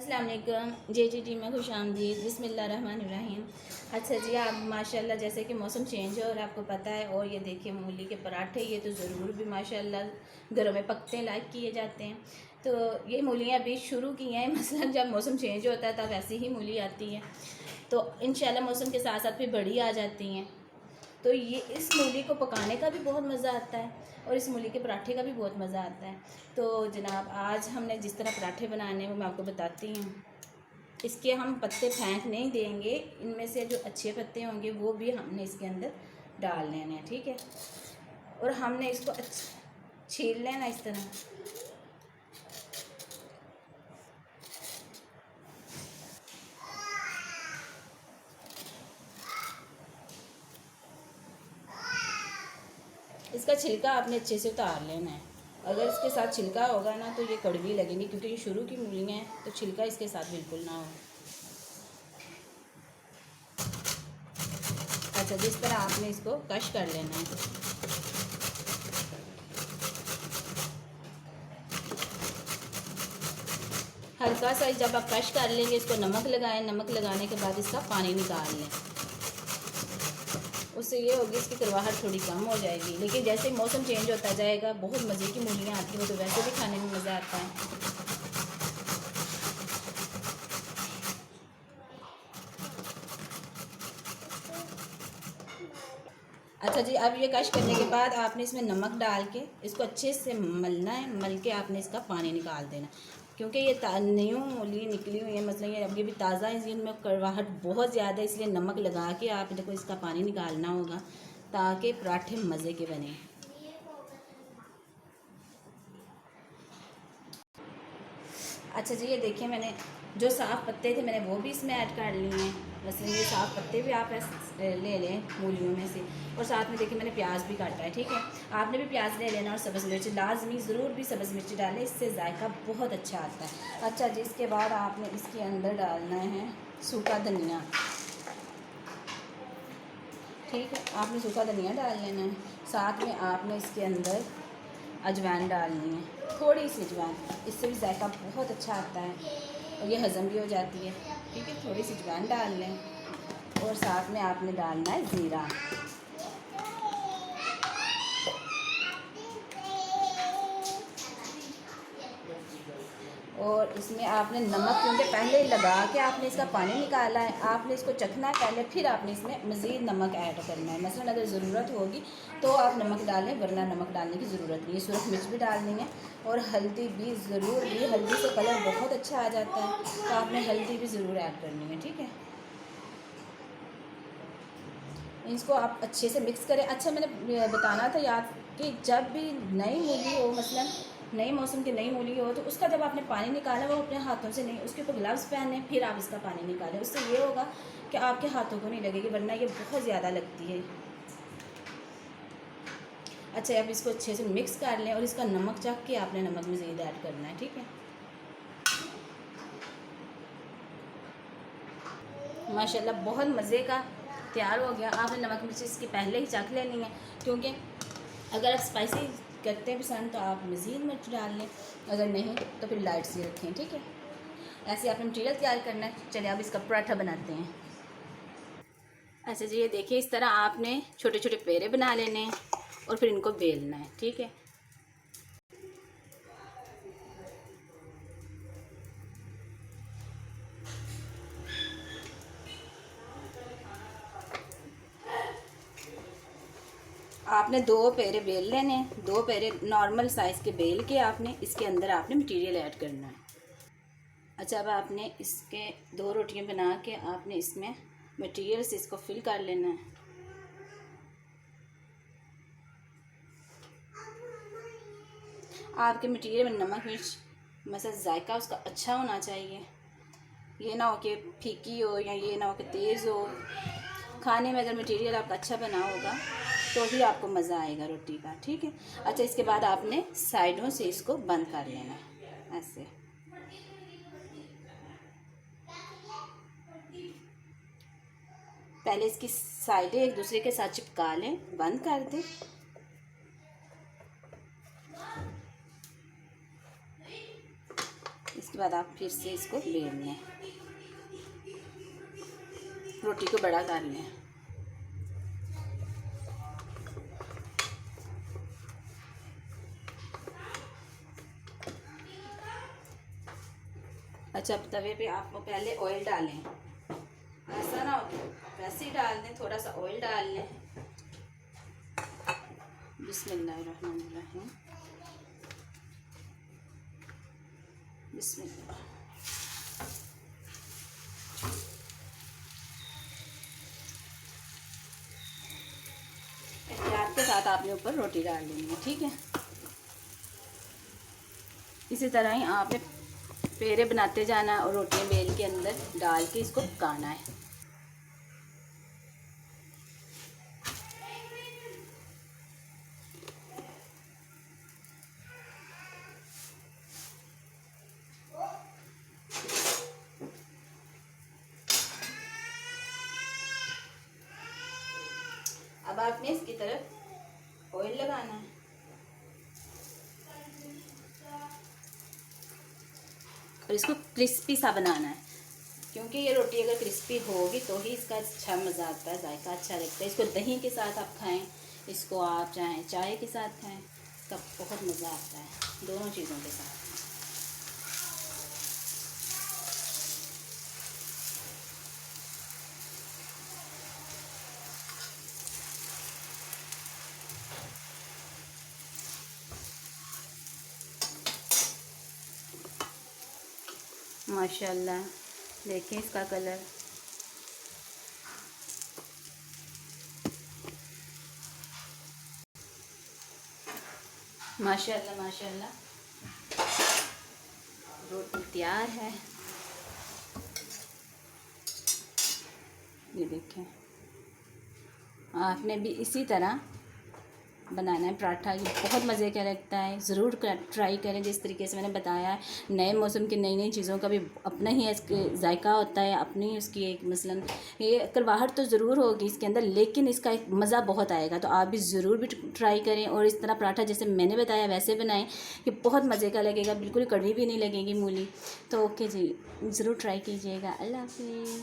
अस्सलाम वालेकुम। JGT में खुशामदीद। बिस्मिल्लाहिर्रहमानिर्रहीम। अच्छा जी, आप माशाल्लाह जैसे कि मौसम चेंज है और आपको पता है, और ये देखिए मूली के पराठे, ये तो ज़रूर भी माशाल्लाह घरों में पकते हैं, लाइक किए जाते हैं। तो ये मूलियाँ अभी शुरू की हैं, मसलन जब मौसम चेंज होता है तब ऐसी ही मूली आती है, तो इंशाल्लाह मौसम के साथ साथ फिर बड़ी आ जाती हैं। तो ये इस मूली को पकाने का भी बहुत मज़ा आता है और इस मूली के पराठे का भी बहुत मज़ा आता है। तो जनाब, आज हमने जिस तरह पराठे बनाने हैं वो मैं आपको बताती हूँ। इसके हम पत्ते फेंक नहीं देंगे, इनमें से जो अच्छे पत्ते होंगे वो भी हमने इसके अंदर डाल लेने हैं, ठीक है। और हमने इसको छील लेना इस तरह। इसका छिलका आपने अच्छे से उतार लेना है। अगर इसके साथ छिलका होगा ना तो ये कड़वी लगेंगी, क्योंकि ये शुरू की मूलियाँ हैं, तो छिलका इसके साथ बिल्कुल ना हो। अच्छा, जिस तरह आपने इसको कश कर लेना है। हल्का सा जब आप कश कर लेंगे, इसको नमक लगाएं। नमक लगाने के बाद इसका पानी निकाल लें। उससे ये होगी, इसकी करवाहट थोड़ी कम हो जाएगी। लेकिन जैसे मौसम चेंज होता जाएगा, बहुत मज़े की मूलियाँ आती हैं, तो वैसे भी खाने में मज़ा आता है। अच्छा जी, अब ये कश करने के बाद आपने इसमें नमक डाल के इसको अच्छे से मलना है। मल के आपने इसका पानी निकाल देना, क्योंकि ये न्यू मूली निकली हुई है, मतलब ये अभी भी ताज़ा है, इनमें कड़वाहट बहुत ज़्यादा है, इसलिए नमक लगा के आप देखो इसका पानी निकालना होगा, ताकि पराठे मज़े के बने। अच्छा जी, ये देखिए, मैंने जो साफ़ पत्ते थे मैंने वो भी इसमें ऐड कर लिए हैं। वैसे ये साफ़ पत्ते भी आप ले लें मूलियों में से। और साथ में देखिए मैंने प्याज भी काटा है, ठीक है। आपने भी प्याज ले लेना और सब्ज़ मिर्च लाजमी ज़रूर भी सब्ज़ मिर्च डालें, इससे जायका बहुत अच्छा आता है। अच्छा जी, इसके बाद आपने इसके अंदर डालना है सूखा धनिया, ठीक है। आपने सूखा धनिया डाल लेना है। साथ में आपने इसके अंदर अजवाइन डालनी है, थोड़ी सी अजवाइन, इससे भी जायका बहुत अच्छा आता है और ये हज़म भी हो जाती है, ठीक है। थोड़ी सी अजवाइन डाल लें और साथ में आपने डालना है ज़ीरा। और इसमें आपने नमक, क्योंकि पहले लगा के आपने इसका पानी निकाला है, आपने इसको चखना है पहले, फिर आपने इसमें मज़ीद नमक ऐड करना है। मसलन अगर ज़रूरत होगी तो आप नमक डालें, वरना नमक डालने की ज़रूरत नहीं है। सुरख मिर्च भी डालनी है और हल्दी भी ज़रूर भी, हल्दी से कलर बहुत अच्छा आ जाता है, तो आपने हल्दी भी ज़रूर ऐड करनी है, ठीक है। इसको आप अच्छे से मिक्स करें। अच्छा, मैंने बताना था याद कि जब भी नई मूली हो, मसलन नई मौसम की नई मूली हो, तो उसका जब आपने पानी निकाला वो अपने हाथों से नहीं, उसके ऊपर ग्लव्स पहने, फिर आप इसका पानी निकालें। उससे ये होगा कि आपके हाथों को नहीं लगेगी, वरना ये बहुत ज़्यादा लगती है। अच्छा, अब इसको अच्छे से मिक्स कर लें और इसका नमक चख के आपने नमक मज़ीद ऐड करना है, ठीक है। माशाल्लाह बहुत मज़े का तैयार हो गया। आपने नमक मिर्च इसकी पहले ही चख लेनी है, क्योंकि अगर आप स्पाइसी करते हैं पसंद तो आप मज़ीद मिर्च डाल लें, अगर नहीं तो फिर लाइट सी रखें, ठीक है। ऐसे आपने मटीरियल तैयार करना है। चलिए अब इसका पराठा बनाते हैं। अच्छा जी, ये देखिए, इस तरह आपने छोटे छोटे पेड़े बना लेने हैं और फिर इनको बेलना है, ठीक है। आपने दो पेड़े बेल लेने हैं, दो पेड़े नॉर्मल साइज़ के बेल के आपने इसके अंदर आपने मटीरियल ऐड करना है। अच्छा, अब आपने इसके दो रोटियां बना के आपने इसमें मटीरियल से इसको फिल कर लेना है। आपके मटीरियल में नमक मिर्च मतलब जायका उसका अच्छा होना चाहिए, ये ना हो कि फीकी हो या ये ना हो कि तेज़ हो। खाने में अगर मटीरियल आपका अच्छा बना होगा तो ही आपको मज़ा आएगा रोटी का, ठीक है। अच्छा, इसके बाद आपने साइडों से इसको बंद कर लेना है ऐसे। पहले इसकी साइडें एक दूसरे के साथ चिपका लें, बंद कर दें। इसके उसके बाद आप फिर से इसको बेल लें, रोटी को बड़ा कर लें। अच्छा, तवे पे आप पहले ऑयल डालें, ऐसा ना हो वैसे ही डाल दें, थोड़ा सा ऑयल डाल लें। बिस्मिल्लाहिर्रहमानिर्रहीम, बिस्मिल्लाह। एहतियात के साथ आपने ऊपर रोटी डाल लेनी है, ठीक है। इसी तरह ही आपने पेड़े बनाते जाना है और रोटियां बेल के अंदर डाल के इसको पकाना है। अब आपने इसकी तरफ ऑयल लगाना है और इसको क्रिस्पी सा बनाना है, क्योंकि ये रोटी अगर क्रिस्पी होगी तो ही इसका अच्छा मज़ा आता है, जायका अच्छा लगता है। इसको दही के साथ आप खाएं, इसको आप चाहें चाय के साथ खाएं, इसका बहुत मज़ा आता है दोनों चीज़ों के साथ। माशाल्लाह, देखें इसका कलर, माशाल्लाह माशाल्लाह, रोटी तैयार है। ये देखें, आपने भी इसी तरह बनाना है पराठा। ये बहुत मज़े का लगता है, ज़रूर ट्राई करें जिस तरीके से मैंने बताया है। नए मौसम की नई नई चीज़ों का भी अपना ही जायका होता है, अपनी उसकी एक मसलन ये कड़वाहट तो ज़रूर होगी इसके अंदर, लेकिन इसका एक मज़ा बहुत आएगा। तो आप भी ज़रूर भी ट्राई करें और इस तरह पराठा जैसे मैंने बताया वैसे बनाएं, ये बहुत मज़े का लगेगा, बिल्कुल कड़वी भी नहीं लगेगी मूली। तो ओके जी, ज़रूर ट्राई कीजिएगा। अल्लाह हाफिज़।